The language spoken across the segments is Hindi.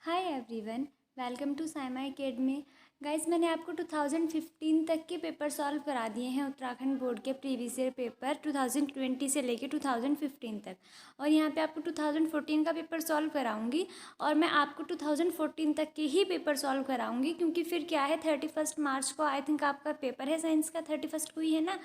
Hi everyone, welcome to Saima academy. Guys, मैंने आपको 2015 तक के पेपर सॉल्व करा दिए हैं। उत्तराखंड बोर्ड के प्रीवियस ईयर पेपर 2020 से लेके 2015 तक, और यहाँ पे आपको 2014 का पेपर सॉल्व कराऊंगी। और मैं आपको 2014 तक के ही पेपर सॉल्व कराऊंगी, क्योंकि फिर क्या है, 31 मार्च को आई थिंक आपका पेपर है साइंस का, 31 को ही है ना।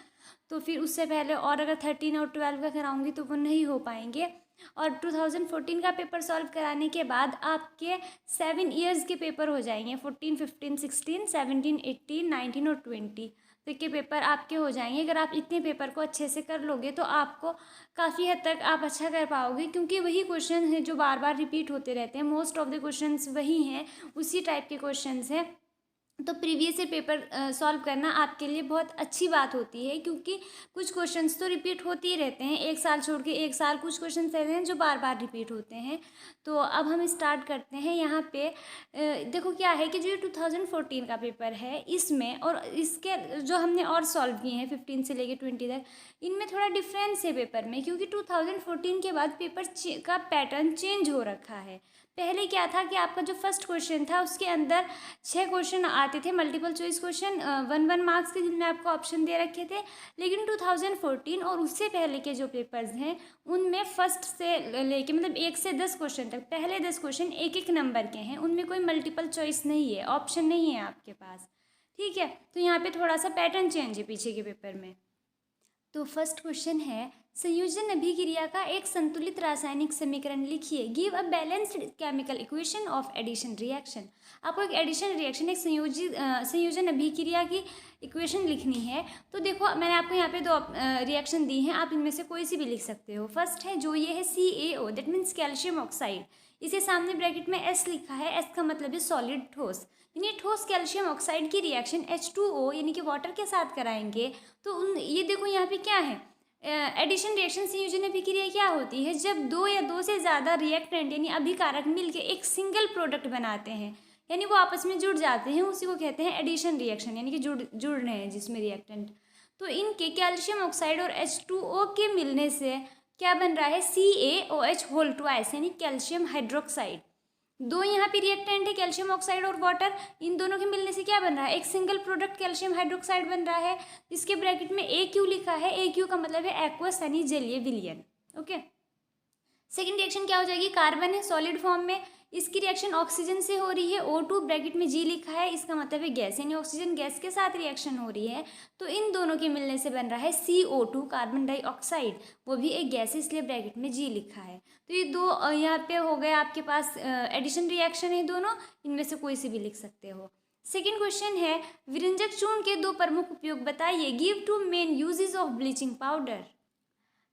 तो फिर उससे पहले और अगर 13 और 12 का कराऊंगी तो वो नहीं हो पाएंगे। और 2014 का पेपर सॉल्व कराने के बाद आपके 7 ईयर्स के पेपर हो जाएंगे, 14, 15, 16, 17, 18, 19 और 20 तक के पेपर आपके हो जाएंगे। अगर आप इतने पेपर को अच्छे से कर लोगे तो आपको काफ़ी हद तक आप अच्छा कर पाओगे, क्योंकि वही क्वेश्चन हैं जो बार बार रिपीट होते रहते हैं। मोस्ट ऑफ द क्वेश्चंस वही हैं, उसी टाइप के क्वेश्चंस हैं। तो प्रीवियस ईयर पेपर सॉल्व करना आपके लिए बहुत अच्छी बात होती है, क्योंकि कुछ क्वेश्चंस तो रिपीट होते ही रहते हैं, एक साल छोड़ के एक साल कुछ क्वेश्चंस रहते हैं जो बार बार रिपीट होते हैं। तो अब हम स्टार्ट करते हैं। यहाँ पे देखो क्या है कि जो 2014 का पेपर है इसमें और इसके जो हमने और सॉल्व किए हैं 15 से लेके 20 तक, इनमें थोड़ा डिफरेंस है पेपर में, क्योंकि 2014 के बाद पेपर का पैटर्न चेंज हो रखा है। पहले क्या था कि आपका जो फर्स्ट क्वेश्चन था उसके अंदर 6 क्वेश्चन आते थे, मल्टीपल चॉइस क्वेश्चन 1 मार्क्स के, जिनमें आपको ऑप्शन दे रखे थे। लेकिन 2014 और उससे पहले के जो पेपर्स हैं उनमें फर्स्ट से लेके मतलब 1 से 10 क्वेश्चन तक, पहले 10 क्वेश्चन एक एक नंबर के हैं, उनमें कोई मल्टीपल चॉइस नहीं है, ऑप्शन नहीं है आपके पास। ठीक है, तो यहाँ पे थोड़ा सा पैटर्न चेंज है पीछे के पेपर में। तो फर्स्ट क्वेश्चन है, संयोजन अभिक्रिया का एक संतुलित रासायनिक समीकरण लिखिए। Give a balanced chemical equation of addition reaction. आपको एक एडिशन रिएक्शन, एक संयोजन अभिक्रिया की इक्वेशन लिखनी है। तो देखो मैंने आपको यहाँ पे 2 रिएक्शन दी हैं, आप इनमें से कोई सी भी लिख सकते हो। फर्स्ट है जो ये है CaO, that means calcium oxide. इसे सामने ब्रैकेट में S लिखा है, S का मतलब है सॉलिड ठोस, यानी ठोस कैल्शियम ऑक्साइड की रिएक्शन H2O यानी कि वाटर के साथ कराएंगे। तो ये देखो यहाँ पे क्या है, एडिशन रिएक्शन संयोजन अभिक्रिया क्या होती है, जब 2 या 2 से ज़्यादा रिएक्टेंट यानी अभिकारक मिलके एक सिंगल प्रोडक्ट बनाते हैं, यानी वो आपस में जुड़ जाते हैं, उसी को कहते हैं एडिशन रिएक्शन, यानी कि जुड़ रहे हैं जिसमें रिएक्टेंट। तो इनके कैल्शियम ऑक्साइड और H2O के मिलने से क्या बन रहा है, CaOH होल ट्वाइस, यानी कैल्शियम हाइड्रोक्साइड। 2 यहाँ पे रिएक्टेंट है, कैल्शियम ऑक्साइड और वाटर, इन दोनों के मिलने से क्या बन रहा है, एक सिंगल प्रोडक्ट कैल्शियम हाइड्रोक्साइड बन रहा है, जिसके ब्रैकेट में AQ लिखा है। AQ का मतलब है एक्वस यानी जलीय विलयन। ओके, सेकेंड रिएक्शन क्या हो जाएगी, कार्बन है सॉलिड फॉर्म में, इसकी रिएक्शन ऑक्सीजन से हो रही है, O2 ब्रैकेट में G लिखा है, इसका मतलब है गैस, यानी ऑक्सीजन गैस के साथ रिएक्शन हो रही है। तो इन दोनों के मिलने से बन रहा है CO2 कार्बन डाइऑक्साइड, वो भी एक गैस है इसलिए ब्रैकेट में G लिखा है। तो ये 2 यहाँ पे हो गए आपके पास एडिशन रिएक्शन है दोनों, इनमें से कोई सी भी लिख सकते हो। सेकेंड क्वेश्चन है, विरंजक चूर्ण के 2 प्रमुख उपयोग बताइए। Give 2 main uses of bleaching powder.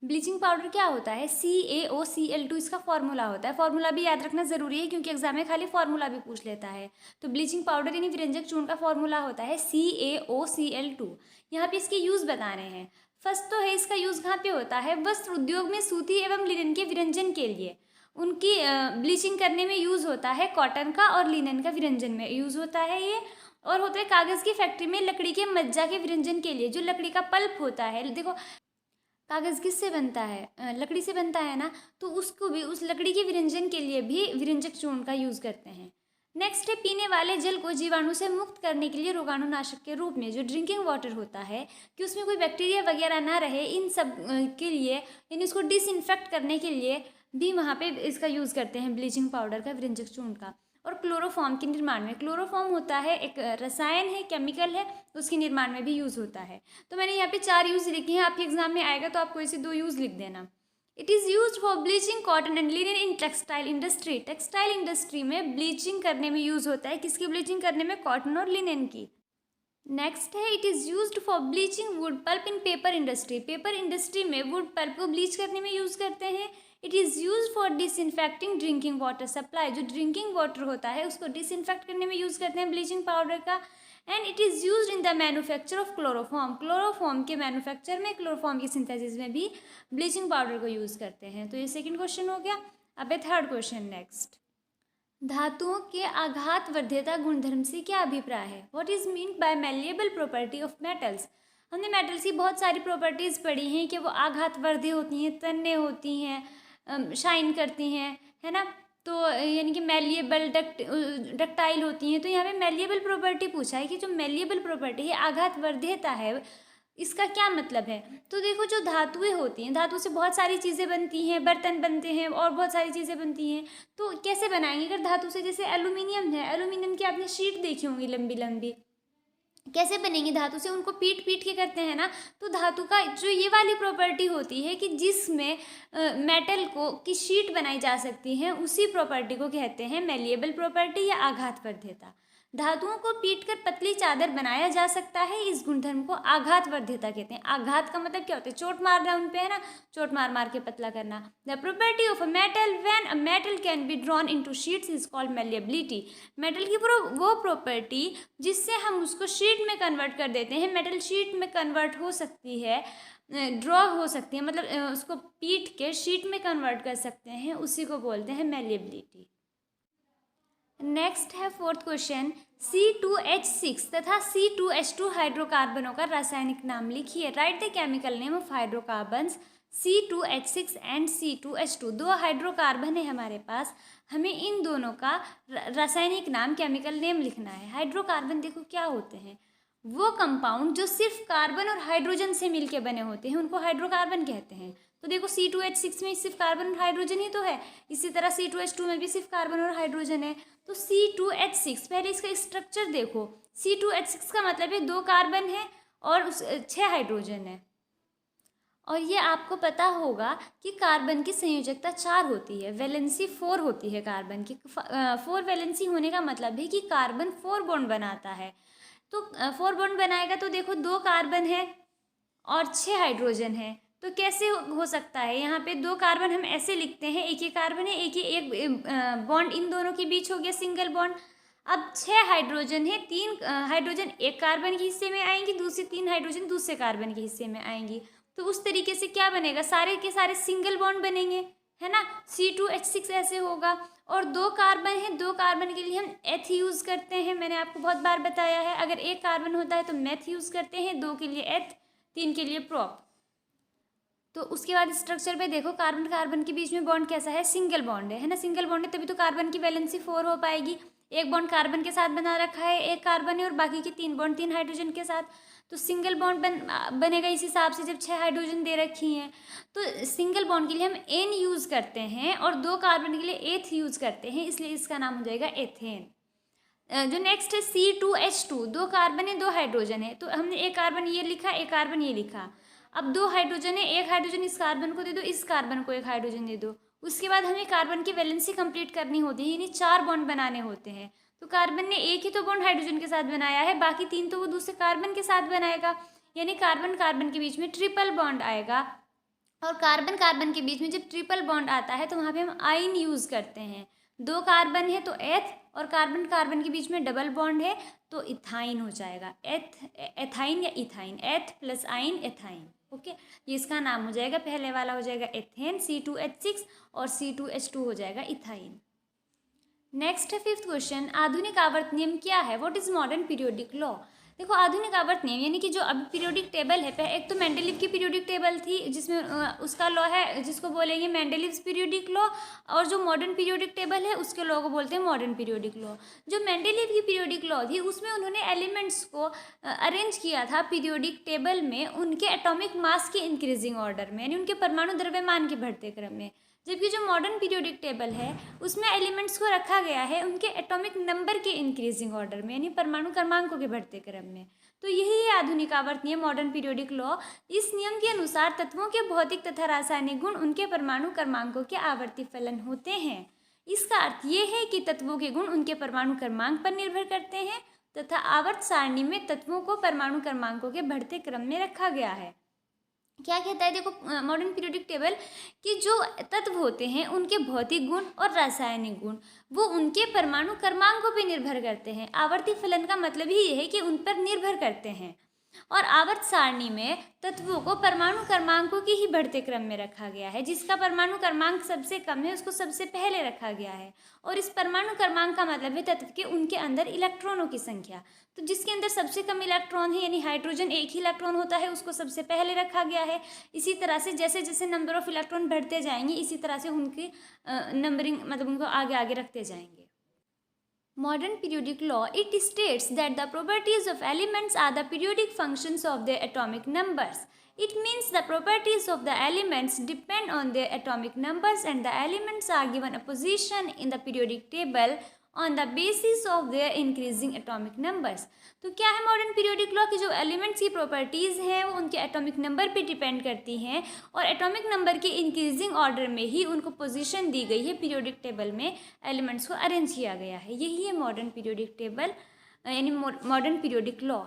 Bleaching powder क्या होता है, CaOCl2 इसका फॉर्मूला होता है। फॉर्मूला भी याद रखना जरूरी है, क्योंकि एग्जाम में खाली फॉर्मूला भी पूछ लेता है। तो ब्लीचिंग पाउडर यानी विरंजक चूर्ण का फॉर्मूला होता है CaOCl2। यहाँ पे इसके यूज बता रहे हैं। फर्स्ट तो है, इसका यूज कहाँ पे होता है, वस्त्र उद्योग में सूती एवं लिनन के विरंजन के लिए उनकी ब्लीचिंग करने में यूज होता है। कॉटन का और लिनन का विरंजन में यूज होता है ये। और होता है कागज की फैक्ट्री में लकड़ी के मज्जा के विरंजन के लिए, जो लकड़ी का पल्प होता है। देखो कागज़ किससे बनता है, लकड़ी से बनता है ना, तो उसको भी, उस लकड़ी के विरंजन के लिए भी विरंजक चूर्ण का यूज़ करते हैं। नेक्स्ट है, पीने वाले जल को जीवाणु से मुक्त करने के लिए रोगाणुनाशक के रूप में जो ड्रिंकिंग वाटर होता है, कि उसमें कोई बैक्टीरिया वगैरह ना रहे, इन सब के लिए, यानी उसको डिसइंफेक्ट करने के लिए भी वहाँ पे इसका यूज़ करते हैं, ब्लीचिंग पाउडर का, विरंजक चूर्ण का। और क्लोरोफॉर्म के निर्माण में, क्लोरोफॉर्म होता है एक रसायन है, केमिकल है, उसके निर्माण में भी यूज़ होता है। तो मैंने यहाँ पे 4 यूज़ लिखे हैं, आपके एग्जाम में आएगा तो आपको इसे 2 यूज़ लिख देना। It is use for bleaching cotton and linen in textile industry. Textile industry में ब्लीचिंग करने में यूज़ होता है, किसकी ब्लीचिंग करने में, कॉटन और लिनन की। नेक्स्ट है, it is used for bleaching wood pulp in paper industry. Paper industry में वुड पल्प को ब्लीच करने में यूज़ करते हैं। It is use for disinfecting drinking water supply. जो ड्रिंकिंग वाटर होता है उसको डिसइंफेक्ट करने में यूज़ करते हैं ब्लीचिंग पाउडर का। And it is use in the manufacture of chloroform. Chloroform के मैन्युफैक्चर में, क्लोरोफॉर्म की सिंथेसिस में भी ब्लीचिंग पाउडर को यूज़ करते हैं। तो ये सेकेंड क्वेश्चन हो गया। अब है थर्ड क्वेश्चन नेक्स्ट। धातुओं के आघात वर्ध्यता गुणधर्म से क्या अभिप्राय है। What is mean bye malleable property of metals. हमने मेटल्स की बहुत सारी प्रॉपर्टीज़ पढ़ी हैं कि वो आघात वर्ध्य होती हैं, तन्य होती हैं, शाइन करती हैं, है ना। तो यानी यानी कि मेलिएबल, डक्टाइल होती हैं। तो यहाँ पे मेलिएबल प्रॉपर्टी पूछा है कि जो मेलिएबल प्रॉपर्टी है, आघातवर्ध्यता है, इसका क्या मतलब है। तो देखो, जो धातुएं होती हैं, धातु से बहुत सारी चीज़ें बनती हैं, बर्तन बनते हैं और बहुत सारी चीज़ें बनती हैं। तो कैसे बनाएंगे अगर धातु से, जैसे एल्यूमिनियम है, एल्यूमिनियम की आपने शीट देखी होंगी लंबी लंबी, कैसे बनेंगी धातु से, उनको पीट पीट के करते हैं ना। तो धातु का जो ये वाली प्रॉपर्टी होती है कि जिसमें मेटल को की शीट बनाई जा सकती है, उसी प्रॉपर्टी को कहते हैं मेलिएबल प्रॉपर्टी या आघातवर्ध्यता। धातुओं को पीटकर पतली चादर बनाया जा सकता है, इस गुणधर्म को आघातवर्ध्यता कहते हैं। आघात का मतलब क्या होता है, चोट मार रहा है उन पे, है ना, चोट मार मार के पतला करना। The property of a metal when a metal can be drawn into sheets is called malleability. Metal की वो प्रॉपर्टी जिससे हम उसको शीट में कन्वर्ट कर देते हैं, मेटल शीट में कन्वर्ट हो सकती है, ड्रॉ हो सकती है, मतलब उसको पीट के शीट में कन्वर्ट कर सकते हैं, उसी को बोलते हैं मेलिएबिलिटी। नेक्स्ट है फोर्थ क्वेश्चन, C2H6 तथा C2H2 हाइड्रोकार्बनों का रासायनिक नाम लिखिए। Right the chemical name of hydrocarbons C2H6 and C2H2। दो हाइड्रोकार्बन है हमारे पास, हमें इन दोनों का रासायनिक नाम, केमिकल नेम लिखना है। हाइड्रोकार्बन देखो क्या होते हैं, वो कंपाउंड जो सिर्फ कार्बन और हाइड्रोजन से मिलके बने होते हैं, उनको हाइड्रोकार्बन कहते हैं। तो देखो, C2H6 में सिर्फ कार्बन और हाइड्रोजन ही तो है, इसी तरह C2H2 में भी सिर्फ कार्बन और हाइड्रोजन है। तो C2H6, पहले इसका स्ट्रक्चर देखो। C2H6 का मतलब है 2 कार्बन है और 6 हाइड्रोजन है। और ये आपको पता होगा कि कार्बन की संयोजकता 4 होती है, वैलेंसी 4 होती है कार्बन की। 4 वैलेंसी होने का मतलब है कि कार्बन 4 बॉन्ड बनाता है। तो 4 बॉन्ड बनाएगा, तो देखो 2 कार्बन है और 6 हाइड्रोजन है। तो कैसे हो सकता है, यहाँ पे 2 कार्बन हम ऐसे लिखते हैं, एक ही कार्बन है, एक बॉन्ड इन दोनों के बीच हो गया, सिंगल बॉन्ड। अब 6 हाइड्रोजन है, 3 हाइड्रोजन एक कार्बन के हिस्से में आएंगी, दूसरी 3 हाइड्रोजन दूसरे कार्बन के हिस्से में आएंगी। तो उस तरीके से क्या बनेगा, सारे के सारे सिंगल बॉन्ड बनेंगे, है ना। C2H6 ऐसे होगा। और 2 कार्बन है, 2 कार्बन के लिए हम एथ यूज़ करते हैं, मैंने आपको बहुत बार बताया है। अगर एक कार्बन होता है तो मेथ यूज़ करते हैं, 2 के लिए एथ, 3 के लिए प्रोप। तो उसके बाद स्ट्रक्चर पे देखो, कार्बन कार्बन के बीच में बॉन्ड कैसा है, सिंगल बॉन्ड है ना। सिंगल बॉन्ड है तभी तो कार्बन की वैलेंसी 4 हो पाएगी। एक बॉन्ड कार्बन के साथ बना रखा है, एक कार्बन है, और बाकी के 3 बॉन्ड 3 हाइड्रोजन के साथ। तो सिंगल बॉन्ड बनेगा इस हिसाब से, जब 6 हाइड्रोजन दे रखी हैं। तो सिंगल बॉन्ड के लिए हम एन यूज़ करते हैं और 2 कार्बन के लिए एथ यूज़ करते हैं, इसलिए इसका नाम हो जाएगा एथेन। जो नेक्स्ट है C2H2, 2 कार्बन है, 2 हाइड्रोजन है। तो हमने एक कार्बन ये लिखा, एक कार्बन ये लिखा। अब 2 हाइड्रोजन है, एक हाइड्रोजन इस कार्बन को दे दो, इस कार्बन को एक हाइड्रोजन दे दो। उसके बाद हमें कार्बन की वैलेंसी कंप्लीट करनी होती है, यानी 4 बॉन्ड बनाने होते हैं। तो कार्बन ने एक ही तो बॉन्ड हाइड्रोजन के साथ बनाया है, बाकी 3 तो वो दूसरे कार्बन के साथ बनाएगा, यानी कार्बन कार्बन के बीच में ट्रिपल बॉन्ड आएगा। और कार्बन कार्बन के बीच में जब ट्रिपल बॉन्ड आता है तो वहाँ पे हम आइन यूज़ करते हैं। 2 कार्बन है तो एथ, और कार्बन कार्बन के बीच में डबल बॉन्ड है तो इथाइन हो जाएगा, एथाइन या इथाइन, एथ प्लस आइन एथाइन। ओके, ये इसका नाम हो जाएगा। पहले वाला हो जाएगा एथेन C2H6 और C2H2 हो जाएगा इथाइन। नेक्स्ट है 5th क्वेश्चन, आधुनिक आवर्त नियम क्या है, what is modern periodic law. देखो, आधुनिक आवर्त नियम यानी कि जो अभी पीरियोडिक टेबल है, एक तो मेंडलीव की पीरियोडिक टेबल थी जिसमें उसका लॉ है जिसको बोलेंगे मेंडलीव्स पीरियोडिक लॉ, और जो मॉडर्न पीरियोडिक टेबल है उसके लॉ को बोलते हैं मॉडर्न पीरियोडिक लॉ। जो मेंडलीव की पीरियोडिक लॉ थी उसमें उन्होंने एलिमेंट्स को अरेंज किया था पीरियोडिक टेबल में उनके एटॉमिक मास के इंक्रीजिंग ऑर्डर में, यानी उनके परमाणु द्रव्यमान के बढ़ते क्रम में। जबकि जो मॉडर्न पीरियोडिक टेबल है उसमें एलिमेंट्स को रखा गया है उनके एटॉमिक नंबर के इंक्रीजिंग ऑर्डर में, यानी परमाणु क्रमांकों के बढ़ते क्रम में। तो यही है आधुनिक आवर्त नियम, मॉडर्न पीरियोडिक लॉ। इस नियम के अनुसार तत्वों के भौतिक तथा रासायनिक गुण उनके परमाणु क्रमांकों के आवर्ती फलन होते हैं। इसका अर्थ ये है कि तत्वों के गुण उनके परमाणु क्रमांक पर निर्भर करते हैं तथा आवर्त सारणी में तत्वों को परमाणु क्रमांकों के बढ़ते क्रम में रखा गया है। क्या कहता है, देखो मॉडर्न पीरियोडिक टेबल कि जो तत्व होते हैं उनके भौतिक गुण और रासायनिक गुण वो उनके परमाणु क्रमांकों पर निर्भर करते हैं। आवर्ती फलन का मतलब ही ये है कि उन पर निर्भर करते हैं। और आवर्त सारणी में तत्वों को परमाणु क्रमांकों के ही बढ़ते क्रम में रखा गया है। जिसका परमाणु क्रमांक सबसे कम है उसको सबसे पहले रखा गया है। और इस परमाणु क्रमांक का मतलब है तत्व के उनके अंदर इलेक्ट्रॉनों की संख्या। तो जिसके अंदर सबसे कम इलेक्ट्रॉन है यानी हाइड्रोजन एक ही इलेक्ट्रॉन होता है उसको सबसे पहले रखा गया है। इसी तरह से जैसे जैसे नंबर ऑफ इलेक्ट्रॉन बढ़ते जाएंगे इसी तरह से उनकी नंबरिंग मतलब उनको आगे आगे रखते जाएंगे। Modern periodic law, it states that the properties of elements are the periodic functions of their atomic numbers. It means the properties of the elements depend on their atomic numbers and the elements are given a position in the periodic table on the basis of their increasing atomic numbers. तो क्या है मॉडर्न पीरियोडिक लॉ की जो एलिमेंट्स की प्रॉपर्टीज़ हैं वो उनके एटॉमिक नंबर पे डिपेंड करती हैं और एटॉमिक नंबर के इंक्रीजिंग ऑर्डर में ही उनको पोजीशन दी गई है। पीरियोडिक टेबल में एलिमेंट्स को अरेंज किया गया है। यही है मॉडर्न पीरियोडिक टेबल यानी मॉडर्न पीरियोडिक लॉ।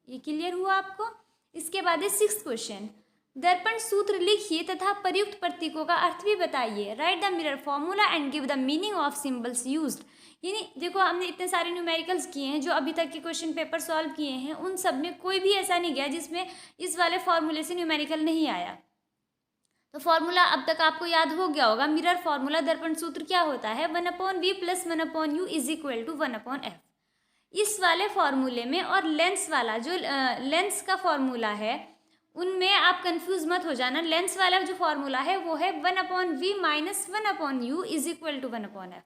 ये क्लियर हुआ आपको। इसके बाद है 6th क्वेश्चन, दर्पण सूत्र लिखिए तथा प्रयुक्त प्रतीकों का अर्थ भी बताइए। Right the mirror formula and give the meaning of symbols used. यानी देखो हमने इतने सारे न्यूमेरिकल्स किए हैं जो अभी तक के क्वेश्चन पेपर सॉल्व किए हैं उन सब में कोई भी ऐसा नहीं गया जिसमें इस वाले फॉर्मूले से न्यूमेरिकल नहीं आया। तो फॉर्मूला अब तक आपको याद हो गया होगा। मिरर फॉर्मूला दर्पण सूत्र क्या होता है 1/v + 1/u = 1/f। इस वाले फॉर्मूले में और लेंस वाला जो लेंस का फॉर्मूला है उनमें आप कंफ्यूज मत हो जाना। लेंस वाला जो फॉर्मूला है वो है 1/v - 1/u = 1/f।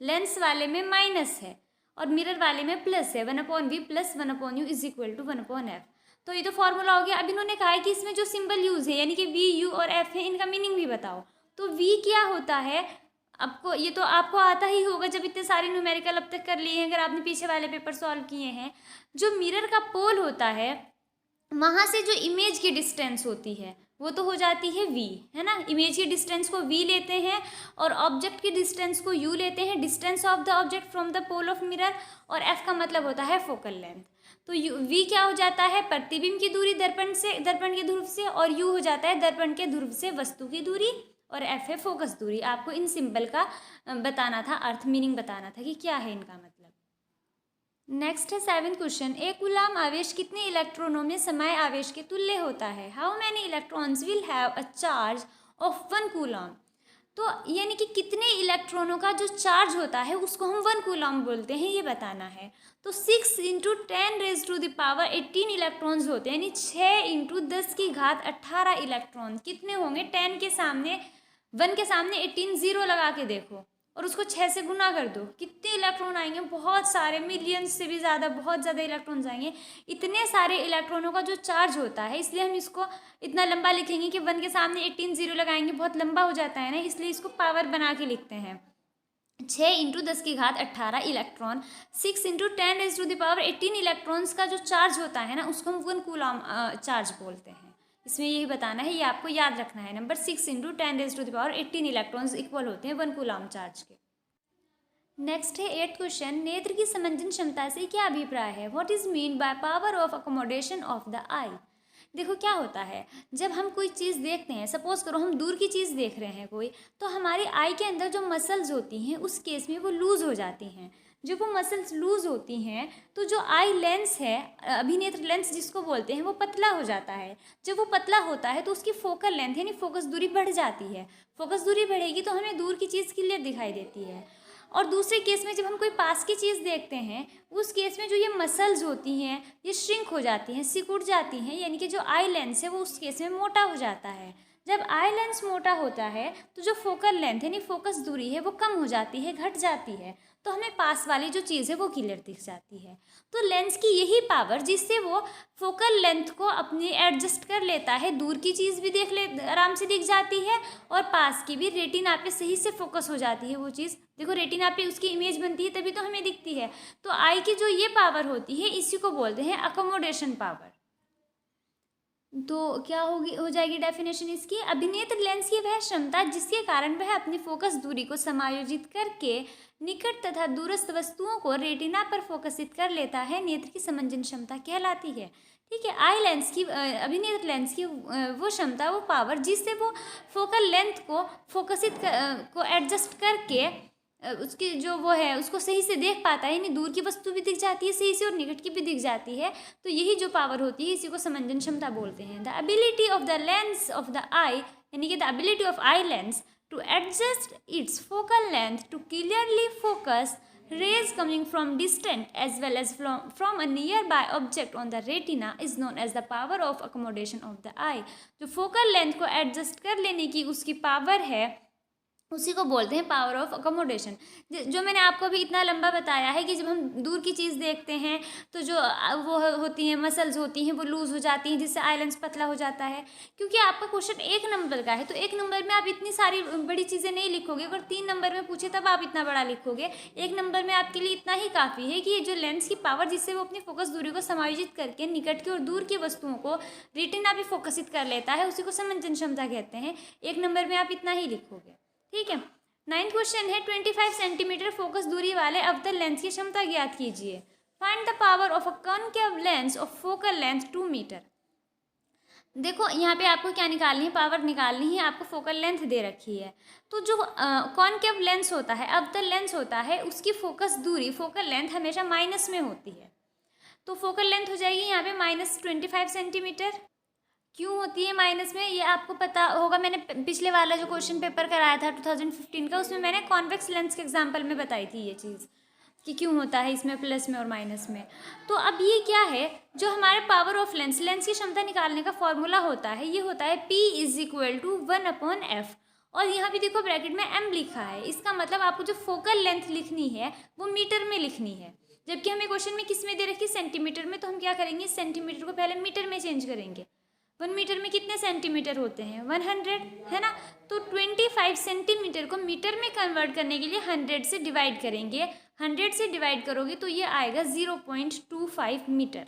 लेंस वाले में माइनस है और मिरर वाले में प्लस है 1/v + 1/u = 1/f। तो ये तो फॉर्मूला हो गया। अब इन्होंने कहा है कि इसमें जो सिंबल यूज़ है यानी कि v, u और f है इनका मीनिंग भी बताओ। तो v क्या होता है आपको ये तो आपको आता ही होगा जब इतने सारे न्यूमेरिकल अब तक कर लिए हैं अगर आपने पीछे वाले पेपर सॉल्व किए हैं। जो मिरर का पोल होता है वहाँ से जो इमेज की डिस्टेंस होती है वो तो हो जाती है v, है ना। इमेज की डिस्टेंस को v लेते हैं और ऑब्जेक्ट की डिस्टेंस को u लेते हैं, distance of the object from the pole of mirror. और f का मतलब होता है फोकल लेंथ। तो v क्या हो जाता है प्रतिबिंब की दूरी दर्पण के ध्रुव से और u हो जाता है दर्पण के ध्रुव से वस्तु की दूरी और f है फोकस दूरी। आपको इन सिंबल का बताना था अर्थ मीनिंग बताना था कि क्या है इनका मतलब। नेक्स्ट है 7th क्वेश्चन, एक कूलाम आवेश कितने इलेक्ट्रॉनों में समाये आवेश के तुल्य होता है। How many electrons will have a charge of 1 coulomb. तो यानी कि कितने इलेक्ट्रॉनों का जो चार्ज होता है उसको हम 1 कूलाम बोलते हैं ये बताना है। तो 6 × 10⁻18 इलेक्ट्रॉन्स होते हैं यानी 6 × 10⁻18 इलेक्ट्रॉन कितने होंगे। 10 के सामने 1 के सामने 18 0 लगा के देखो और उसको 6 से गुना कर दो कितने इलेक्ट्रॉन आएंगे। बहुत सारे मिलियंस से भी ज़्यादा बहुत ज़्यादा इलेक्ट्रॉन्स आएंगे। इतने सारे इलेक्ट्रॉनों का जो चार्ज होता है इसलिए हम इसको इतना लंबा लिखेंगे कि 1 के सामने 18 0 लगाएंगे बहुत लंबा हो जाता है ना, इसलिए इसको पावर बना के लिखते हैं। 6 × 10⁻18 इलेक्ट्रॉन 6 × 10⁻18 इलेक्ट्रॉन्स का जो चार्ज होता है ना उसको हम 1 कूलाम चार्ज बोलते हैं। इसमें यही बताना है, ये आपको याद रखना है। नंबर 6 × 10⁻18 इलेक्ट्रॉन्स इक्वल होते हैं 1 कूलाम चार्ज के। नेक्स्ट है 8th क्वेश्चन, नेत्र की समंजन क्षमता से क्या अभिप्राय है। What is mean by power of accommodation of the eye. देखो क्या होता है जब हम कोई चीज़ देखते हैं, सपोज करो हम दूर की चीज़ देख रहे हैं कोई, तो हमारी आई के अंदर जो मसल्स होती हैं उस केस में वो लूज़ हो जाती हैं। जब वो मसल्स लूज़ होती हैं तो जो आई लेंस है अभिनेत्र लेंस जिसको बोलते हैं वो पतला हो जाता है। जब वो पतला होता है तो उसकी फोकल लेंथ यानी फोकस दूरी बढ़ जाती है। फोकस दूरी बढ़ेगी तो हमें दूर की चीज़ क्लियर दिखाई देती है। और दूसरे केस में जब हम कोई पास की चीज़ देखते हैं उस केस में जो ये मसल्स होती हैं ये श्रिंक हो जाती हैं, सिकुड़ जाती हैं, यानी कि जो आई लेंस है वो उस केस में मोटा हो जाता है। जब आई लेंस मोटा होता है तो जो फोकल लेंथ यानी फोकस दूरी है वो कम हो जाती है, घट जाती है, तो हमें पास वाली जो चीज़ है वो क्लियर दिख जाती है। तो लेंस की यही पावर जिससे वो फोकल लेंथ को अपनी एडजस्ट कर लेता है, दूर की चीज़ भी आराम से दिख जाती है और पास की भी रेटिना पे सही से फोकस हो जाती है वो चीज़। देखो रेटिना पे उसकी इमेज बनती है तभी तो हमें दिखती है। तो आई की जो ये पावर होती है इसी को बोलते हैं अकोमोडेशन पावर। तो क्या हो जाएगी डेफिनेशन इसकी, अभिनेत्र लेंस की वह क्षमता जिसके कारण वह अपनी फोकस दूरी को समायोजित करके निकट तथा दूरस्थ वस्तुओं को रेटिना पर फोकसित कर लेता है, नेत्र की समंजन क्षमता कहलाती है। ठीक है, आई लेंस की अभिनेत्र लेंस की वो क्षमता, वो पावर जिससे वो फोकल लेंथ को को एडजस्ट करके उसकी जो वो है उसको सही से देख पाता है, यानी दूर की वस्तु भी दिख जाती है सही से और निकट की भी दिख जाती है। तो यही जो पावर होती है इसी को समंजन क्षमता बोलते हैं। The ability of the lens of the eye, यानी कि the ability of eye lens to adjust its focal length to clearly focus rays coming from distant as well as from a nearby object on the retina is known as the power of accommodation of the eye। जो फोकल लेंथ को एडजस्ट कर लेने की उसकी पावर है उसी को बोलते हैं पावर ऑफ अकोमोडेशन। जो मैंने आपको अभी इतना लंबा बताया है कि जब हम दूर की चीज़ देखते हैं तो जो वो होती हैं मसल्स होती हैं वो लूज़ हो जाती हैं, जिससे आई लेंस पतला हो जाता है। क्योंकि आपका क्वेश्चन 1 नंबर का है तो 1 नंबर में आप इतनी सारी बड़ी चीज़ें नहीं लिखोगे, अगर 3 नंबर में पूछे तब आप इतना बड़ा लिखोगे। 1 नंबर में आपके लिए इतना ही काफ़ी है कि ये जो लेंस की पावर जिससे वो अपनी फोकस दूरी को समायोजित करके निकट की और दूर की वस्तुओं को रेटिना भी फोकसित कर लेता है, उसी को समंजन क्षमता कहते हैं। 1 नंबर में आप इतना ही लिखोगे, ठीक है। 9th क्वेश्चन है 25 सेंटीमीटर फोकस दूरी वाले अवतल लेंस की क्षमता ज्ञात कीजिए। Find the power of a concave lens of focal length 2 metre. देखो यहाँ पे आपको क्या निकालनी है, पावर निकालनी है। आपको फोकल लेंथ दे रखी है, तो जो कॉनकेव लेंस होता है, अवतल लेंस होता है, उसकी फोकस दूरी फोकल लेंथ हमेशा माइनस में होती है। तो फोकल लेंथ हो जाएगी यहाँ पे -25 सेंटीमीटर। क्यों होती है माइनस में, ये आपको पता होगा। मैंने पिछले वाला जो क्वेश्चन पेपर कराया था 2015 का, उसमें मैंने कॉन्वेक्स लेंस के एग्जांपल में बताई थी ये चीज़ कि क्यों होता है इसमें प्लस में और माइनस में। तो अब ये क्या है, जो हमारे पावर ऑफ लेंस की क्षमता निकालने का फॉर्मूला होता है, ये होता है P = 1/f। और यहाँ भी देखो ब्रैकेट में m लिखा है, इसका मतलब आपको जो फोकल लेंथ लिखनी है वो मीटर में लिखनी है। जबकि हमें क्वेश्चन में किस में दे रखी है, सेंटीमीटर में। तो हम क्या करेंगे, सेंटीमीटर को पहले मीटर में चेंज करेंगे। 1 मीटर में कितने सेंटीमीटर होते हैं, 100, है ना। तो 25 सेंटीमीटर को मीटर में कन्वर्ट करने के लिए 100 से डिवाइड करेंगे। 100 से डिवाइड करोगे तो ये आएगा 0.25 मीटर।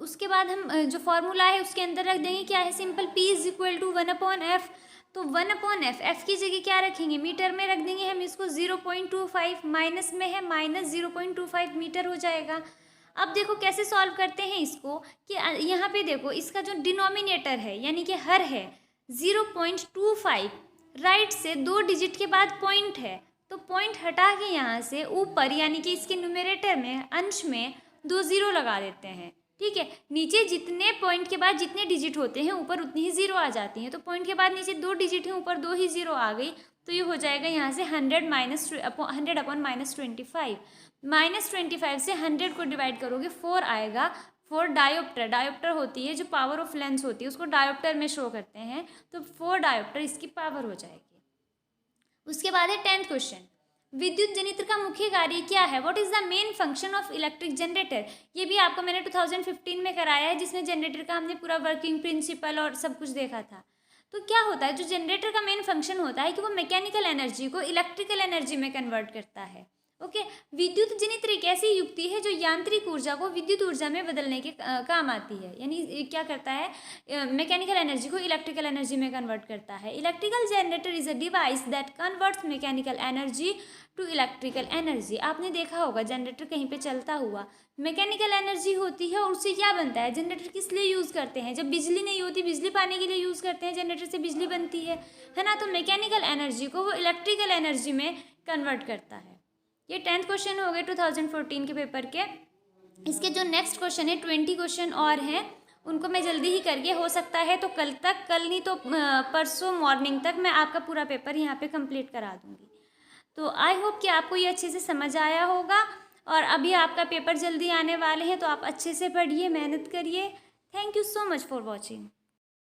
उसके बाद हम जो फॉर्मूला है उसके अंदर रख देंगे, क्या है, सिंपल P = 1/f। तो 1/f, f की जगह क्या रखेंगे, मीटर में रख देंगे हम इसको। 0.25 माइनस में है, -0.25 मीटर हो जाएगा। अब देखो कैसे सॉल्व करते हैं इसको, कि यहाँ पे देखो इसका जो डिनोमिनेटर है यानी कि हर है 0.25, राइट से 2 डिजिट के बाद पॉइंट है, तो पॉइंट हटा के यहाँ से ऊपर यानी कि इसके न्यूमरेटर में अंश में 2 0 लगा देते हैं, ठीक है। नीचे जितने पॉइंट के बाद जितने डिजिट होते हैं ऊपर उतनी ही 0 आ जाती हैं। तो पॉइंट के बाद नीचे 2 डिजिट हैं, ऊपर 2 ही 0 आ गई, तो ये हो जाएगा यहाँ से 100/-25। -25 से 100 को डिवाइड करोगे 4 आएगा। 4 डायोप्टर होती है, जो पावर ऑफ लेंस होती है उसको डायोप्टर में शो करते हैं, तो 4 डायोप्टर इसकी पावर हो जाएगी। उसके बाद है 10th क्वेश्चन, विद्युत जनित्र का मुख्य कार्य क्या है, what is the main function of electric generator. ये भी आपको मैंने 2015 में कराया है, जिसमें जनरेटर का हमने पूरा वर्किंग प्रिंसिपल और सब कुछ देखा था। तो क्या होता है, जो जनरेटर का मेन फंक्शन होता है कि वो मैकेनिकल एनर्जी को इलेक्ट्रिकल एनर्जी में कन्वर्ट करता है। ओके, विद्युत जनित्र एक ऐसी युक्ति है जो यांत्रिक ऊर्जा को विद्युत ऊर्जा में बदलने के काम आती है, यानी क्या करता है, मैकेनिकल एनर्जी को इलेक्ट्रिकल एनर्जी में कन्वर्ट करता है। Electrical generator is a device that converts mechanical energy to electrical energy. आपने देखा होगा जनरेटर कहीं पे चलता हुआ, मैकेनिकल एनर्जी होती है और उससे क्या बनता है। जनरेटर किस लिए यूज़ करते हैं, जब बिजली नहीं होती, बिजली पाने के लिए यूज़ करते हैं, जनरेटर से बिजली बनती है ना। तो मैकेनिकल एनर्जी को वो इलेक्ट्रिकल एनर्जी में कन्वर्ट करता है। ये 10th क्वेश्चन हो गए 2014 के पेपर के। इसके जो नेक्स्ट क्वेश्चन है 20 क्वेश्चन और हैं, उनको मैं जल्दी ही करके, हो सकता है तो कल तक, कल नहीं तो परसों मॉर्निंग तक मैं आपका पूरा पेपर यहाँ पे कंप्लीट करा दूँगी। तो आई होप कि आपको ये अच्छे से समझ आया होगा। और अभी आपका पेपर जल्दी आने वाले हैं, तो आप अच्छे से पढ़िए, मेहनत करिए। Thank you so much for watching.